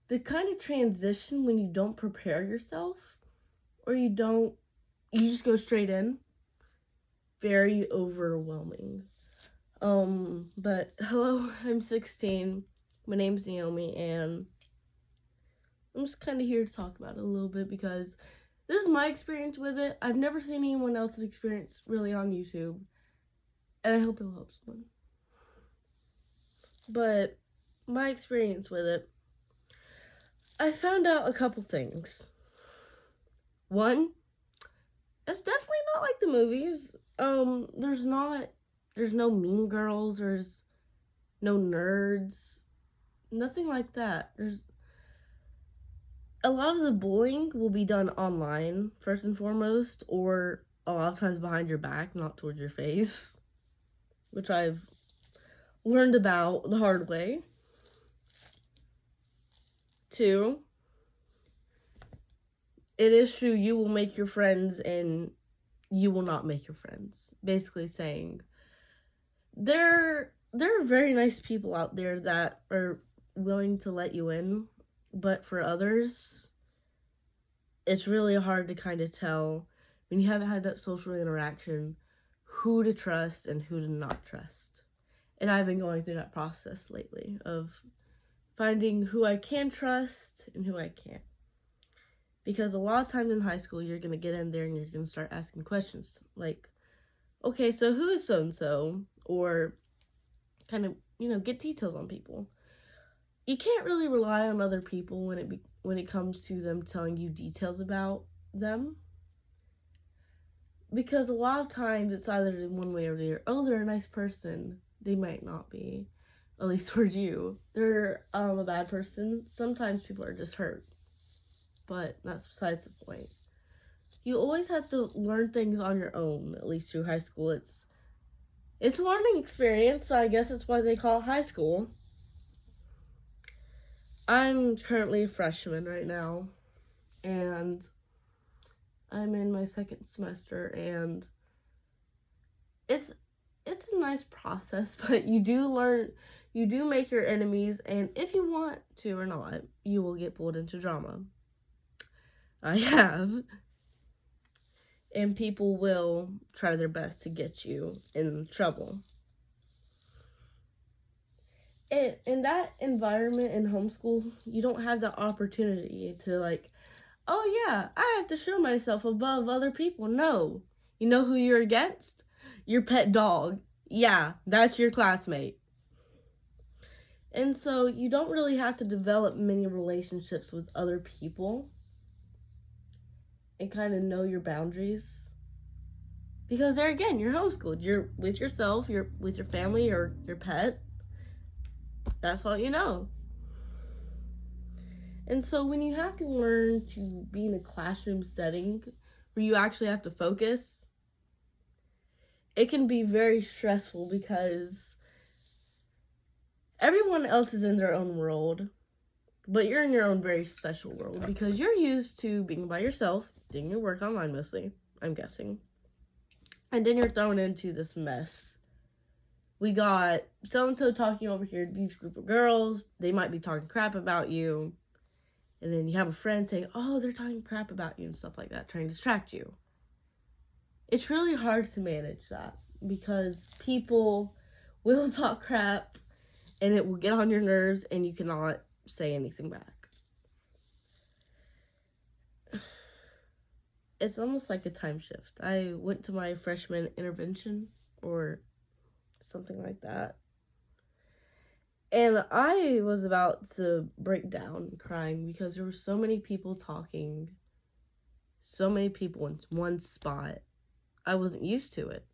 the kind of transition when you don't prepare yourself or you just go straight in, very overwhelming. But hello, I'm 16. My name's Naomi, and I'm just kind of here to talk about it a little bit because this is my experience with it. I've never seen anyone else's experience really on YouTube, and I hope it'll help someone. But my experience with it, I found out a couple things. One, it's definitely not like the movies. There's no mean girls, there's no nerds, nothing like that. There's a lot of the bullying will be done online, first and foremost, or a lot of times behind your back, not towards your face, which I've learned about the hard way. Two, it is true you will make your friends and you will not make your friends. Basically saying there are very nice people out there that are willing to let you in, but for others, it's really hard to kind of tell when you haven't had that social interaction who to trust and who to not trust. And I've been going through that process lately of finding who I can trust and who I can't. Because a lot of times in high school, you're going to get in there and you're going to start asking questions like, okay, so who is so-and-so? Or kind of, get details on people. You can't really rely on other people when it comes to them telling you details about them. Because a lot of times it's either one way or the other. Oh, they're a nice person. They might not be. At least towards you. They're a bad person. Sometimes people are just hurt. But that's besides the point. You always have to learn things on your own, at least through high school. It's a learning experience, so I guess that's why they call it high school. I'm currently a freshman right now, and I'm in my second semester, and it's a nice process, but you do make your enemies, and if you want to or not, you will get pulled into drama. I have. And people will try their best to get you in trouble. In that environment in homeschool, you don't have the opportunity to oh yeah, I have to show myself above other people. No. You know who you're against? Your pet dog. Yeah, that's your classmate. And so you don't really have to develop many relationships with other people and kind of know your boundaries. Because there again, you're homeschooled. You're with yourself, you're with your family or your pet. That's all you know. And so when you have to learn to be in a classroom setting where you actually have to focus, it can be very stressful because everyone else is in their own world, but you're in your own very special world because you're used to being by yourself, doing your work online mostly, I'm guessing. And then you're thrown into this mess. We got so-and-so talking over here, these group of girls, they might be talking crap about you. And then you have a friend saying, oh, they're talking crap about you and stuff like that, trying to distract you. It's really hard to manage that because people will talk crap and it will get on your nerves and you cannot say anything back. It's almost like a time shift. I went to my freshman intervention or something like that. And I was about to break down crying because there were so many people talking, so many people in one spot. I wasn't used to it.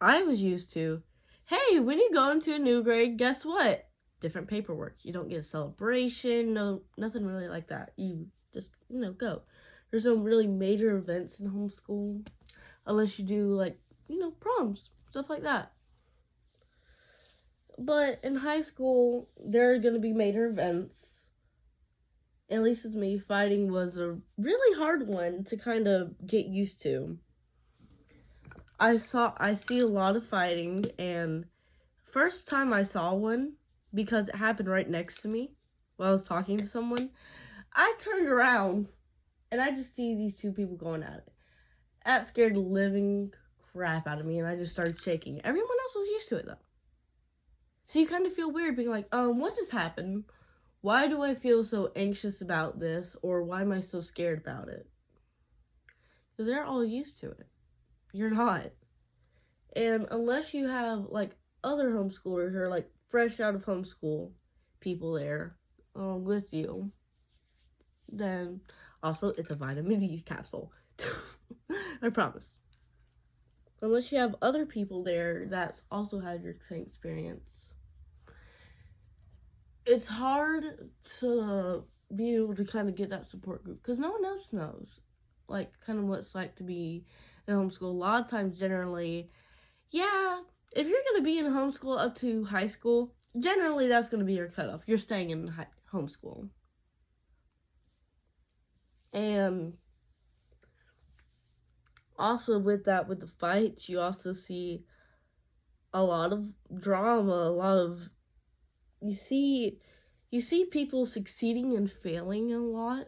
I was used to, hey, when you go into a new grade, guess what? Different paperwork. You don't get a celebration, no, nothing really like that. You just, go. There's no really major events in homeschool unless you do proms, stuff like that. But in high school, there are going to be major events. At least with me, fighting was a really hard one to kind of get used to. I see a lot of fighting, and first time I saw one, because it happened right next to me, while I was talking to someone. I turned around and I just see these two people going at it. That scared the living crap out of me, and I just started shaking. Everyone else was used to it, though. So you kind of feel weird being like, what just happened? Why do I feel so anxious about this? Or why am I so scared about it? Because they're all used to it. You're not. And unless you have, like, other homeschoolers who are, like, fresh out of homeschool people there with you, then also it's a vitamin D capsule. I promise. Unless you have other people there that's also had your same experience, it's hard to be able to kind of get that support group because no one else knows, like, kind of what it's like to be in homeschool. A lot of times, generally, yeah, if you're going to be in homeschool up to high school, generally that's going to be your cutoff. You're staying in homeschool. And also with that, with the fights, you also see a lot of drama, a lot of, you see people succeeding and failing a lot.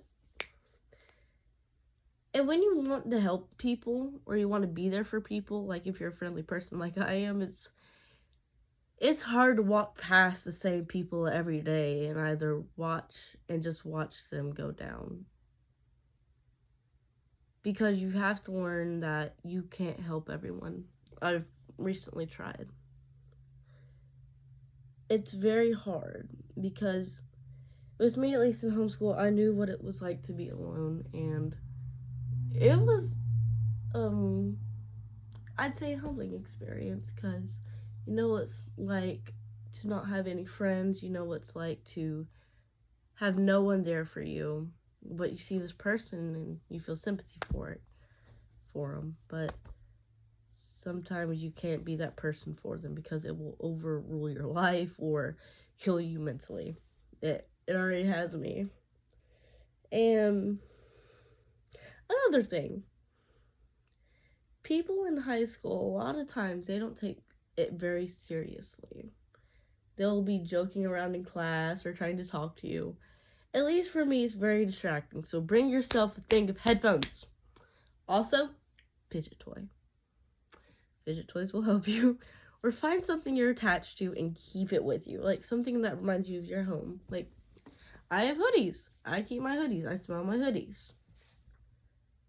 And when you want to help people, or you want to be there for people, like if you're a friendly person like I am, it's hard to walk past the same people every day and either watch them go down. Because you have to learn that you can't help everyone. I've recently tried. It's very hard because with me, at least in homeschool, I knew what it was like to be alone, and it was, I'd say a humbling experience because you know what it's like to not have any friends, you know what it's like to have no one there for you, but you see this person and you feel sympathy for them, but sometimes you can't be that person for them because it will overrule your life or kill you mentally. It already has me. And another thing, people in high school, a lot of times they don't take it very seriously. They'll be joking around in class or trying to talk to you. At least for me, it's very distracting. So bring yourself a thing of headphones. Also, fidget toy. Fidget toys will help you. Or find something you're attached to and keep it with you. Like something that reminds you of your home. Like, I have hoodies. I keep my hoodies. I smell my hoodies.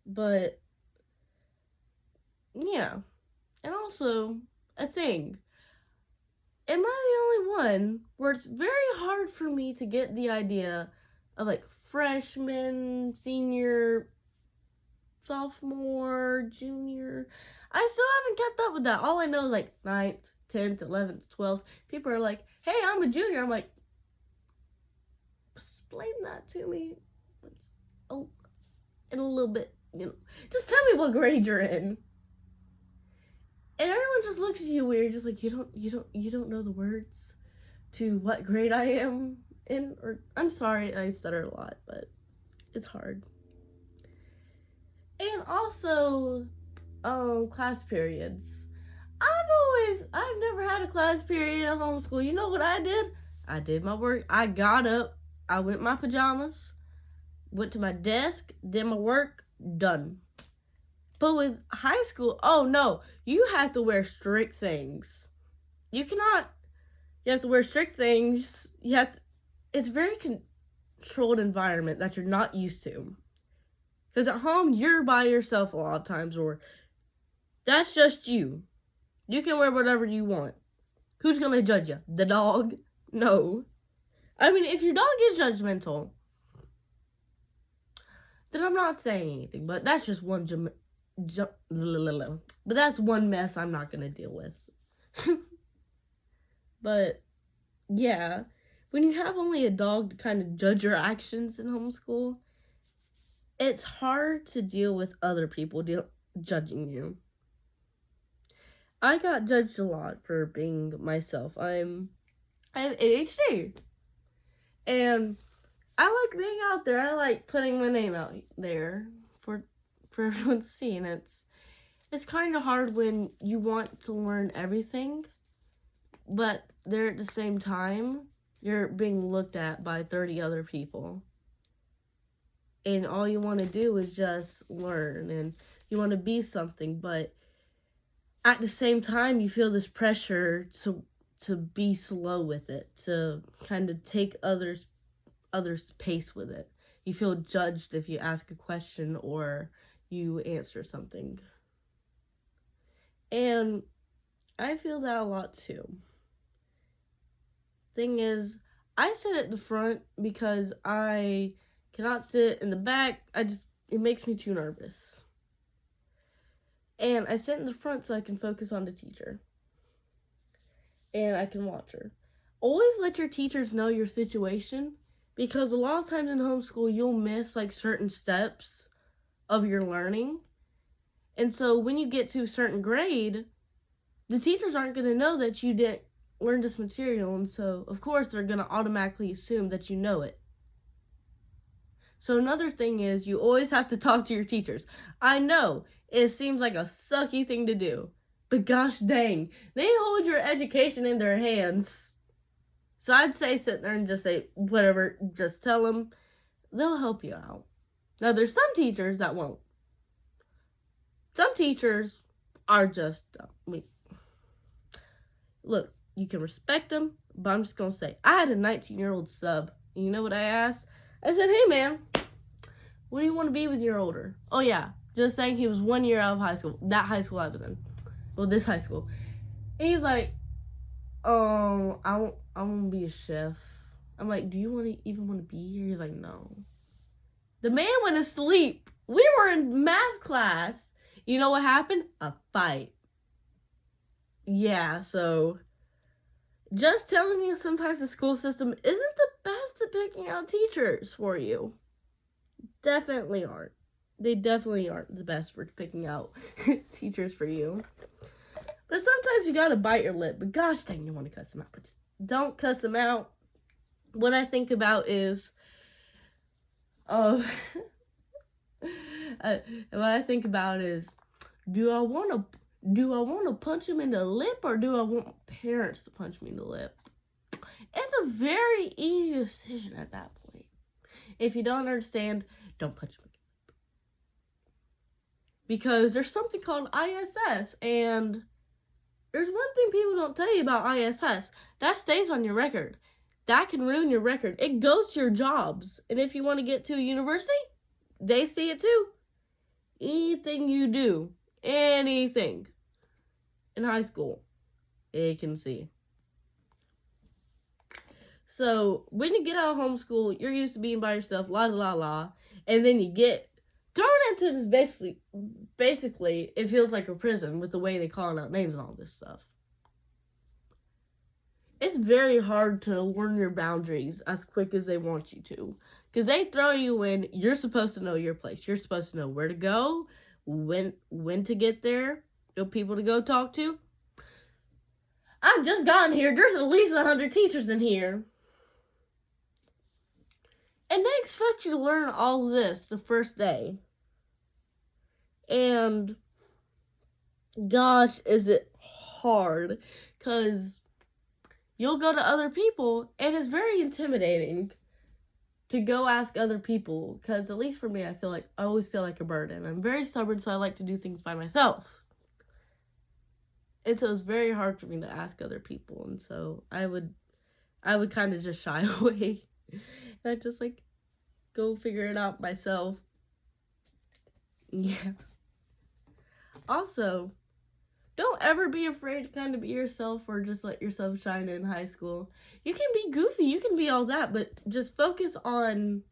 But, yeah. And also, a thing. Am I the only one where it's very hard for me to get the idea of, like, freshman, senior, sophomore, junior? I still haven't kept up with that. All I know is, like, 9th, 10th, 11th, 12th. People are like, hey, I'm a junior. I'm like, explain that to me. In a little bit, just tell me what grade you're in. And everyone just looks at you weird, just like, you don't know the words to what grade I am in. Or I'm sorry, I stutter a lot, but it's hard. And also, class periods. I've never had a class period at homeschool. You know what I did? I did my work. I got up. I went in my pajamas. Went to my desk. Did my work. Done. But with high school, oh no, you have to wear strict things. You have to wear strict things. It's a very controlled environment that you're not used to. Because at home, you're by yourself a lot of times, or that's just you. You can wear whatever you want. Who's going to judge you? The dog? No. I mean, if your dog is judgmental, then I'm not saying anything, but that's just but that's one mess I'm not going to deal with. But, yeah, when you have only a dog to kind of judge your actions in homeschool, it's hard to deal with other people judging you. I got judged a lot for being myself. I have ADHD. And I like being out there. I like putting my name out there for everyone to see. And it's kind of hard when you want to learn everything, but there at the same time, you're being looked at by 30 other people. And all you want to do is just learn, and you want to be something, but at the same time you feel this pressure to be slow with it, to kind of take others pace with it. You feel judged if you ask a question or you answer something. And I feel that a lot too. Thing is, I sit at the front because I cannot sit in the back. It makes me too nervous. And I sit in the front so I can focus on the teacher. And I can watch her. Always let your teachers know your situation, because a lot of times in homeschool you'll miss like certain steps of your learning. And so when you get to a certain grade, the teachers aren't going to know that you didn't learn this material, and so of course they're going to automatically assume that you know it. So another thing is, you always have to talk to your teachers. I know it seems like a sucky thing to do, but gosh dang, they hold your education in their hands. So I'd say sit there and just say whatever, just tell them. They'll help you out. Now there's some teachers that won't. Some teachers are just look, you can respect them, but I'm just gonna say, I had a 19-year-old sub. And you know what I asked? I said, hey man, what do you want to be when you're older? Oh yeah, just saying, he was 1 year out of high school. That high school I was in. Well, this high school. He's like, I want to be a chef. I'm like, do you even want to be here? He's like, no. The man went to sleep. We were in math class. You know what happened? A fight. Yeah, so just telling you, sometimes the school system isn't the best at picking out teachers for you. Definitely aren't. They definitely aren't the best for picking out teachers for you. But sometimes you gotta bite your lip. But gosh dang, you want to cuss them out. But just don't cuss them out. What I think about is, what I think about is, do I want to punch him in the lip, or do I want parents to punch me in the lip? It's a very easy decision at that point. If you don't understand, don't punch me. Because there's something called ISS, and there's one thing people don't tell you about ISS. That stays on your record. That can ruin your record. It goes to your jobs. And if you want to get to a university, they see it too. Anything you do, anything in high school, it can see. So when you get out of homeschool, you're used to being by yourself, and then you get thrown into this basically it feels like a prison with the way they call out names and all this stuff. It's very hard to learn your boundaries as quick as they want you to, because they throw you in. You're supposed to know your place. You're supposed to know where to go, when to get there, what people to go talk to. I've just gotten here. There's at least 100 teachers in here. And they expect you to learn all this the first day. And gosh, is it hard. Because you'll go to other people, and it's very intimidating to go ask other people. Because at least for me, I always feel like a burden. I'm very stubborn, so I like to do things by myself. And so it's very hard for me to ask other people. And so I would kind of just shy away. And I just go figure it out myself. Yeah. Also, don't ever be afraid to kind of be yourself, or just let yourself shine in high school. You can be goofy, you can be all that, but just focus on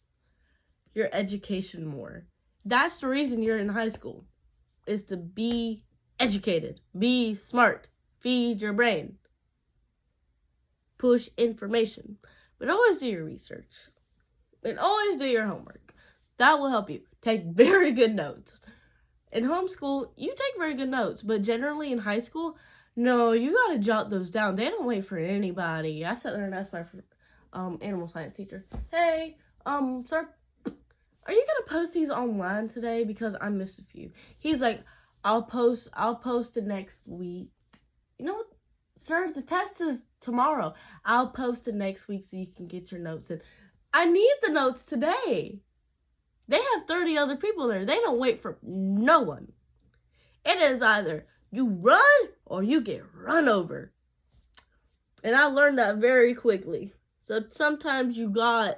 your education more. That's the reason you're in high school, is to be educated, be smart, feed your brain, push information. But always do your research, and always do your homework. That will help you. Take very good notes. In homeschool, you take very good notes, but generally in high school, no, you gotta jot those down. They don't wait for anybody. I sat there and asked my animal science teacher, hey, sir, are you gonna post these online today? Because I missed a few. He's like, I'll post it next week. You know what? sir, the test is tomorrow. I'll post it next week so you can get your notes in. I need the notes today. They have 30 other people there. They don't wait for no one. It is either you run or you get run over. And I learned that very quickly. So sometimes you gotta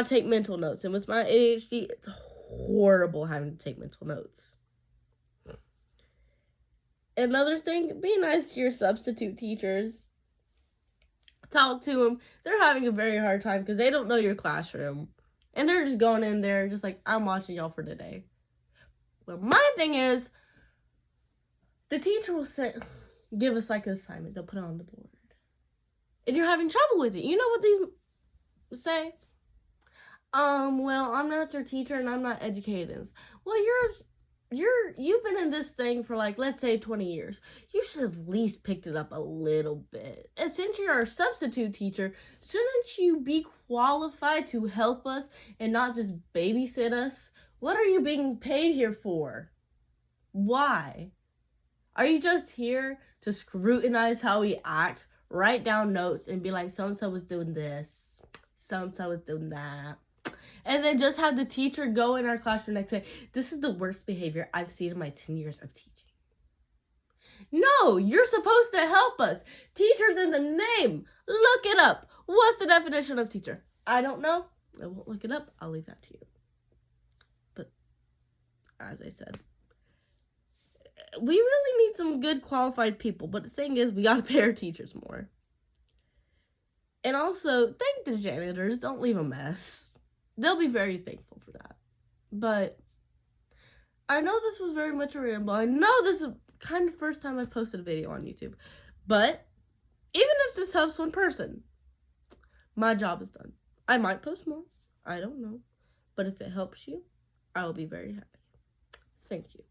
take mental notes. And with my ADHD, it's horrible having to take mental notes. Another thing, be nice to your substitute teachers. Talk to them. They're having a very hard time because they don't know your classroom. And they're just going in there just like, I'm watching y'all for today. Well, my thing is, the teacher will give us like an assignment. They'll put it on the board. And you're having trouble with it. You know what these say? Well, I'm not your teacher and I'm not educated. Well, you've been in this thing for like, let's say 20 years. You should have at least picked it up a little bit. And since you're our substitute teacher, shouldn't you be qualified to help us and not just babysit us? What are you being paid here for? Why? Are you just here to scrutinize how we act, write down notes, and be like, so-and-so was doing this, so-and-so was doing that? And then just have the teacher go in our classroom and say, this is the worst behavior I've seen in my 10 years of teaching. No, you're supposed to help us. Teacher's in the name. Look it up. What's the definition of teacher? I don't know. I won't look it up. I'll leave that to you. But as I said, we really need some good qualified people. But the thing is, we got to pay our teachers more. And also, thank the janitors. Don't leave a mess. They'll be very thankful for that. But I know this was very much a ramble. I know this is kind of the first time I've posted a video on YouTube. But even if this helps one person, my job is done. I might post more. I don't know. But if it helps you, I will be very happy. Thank you.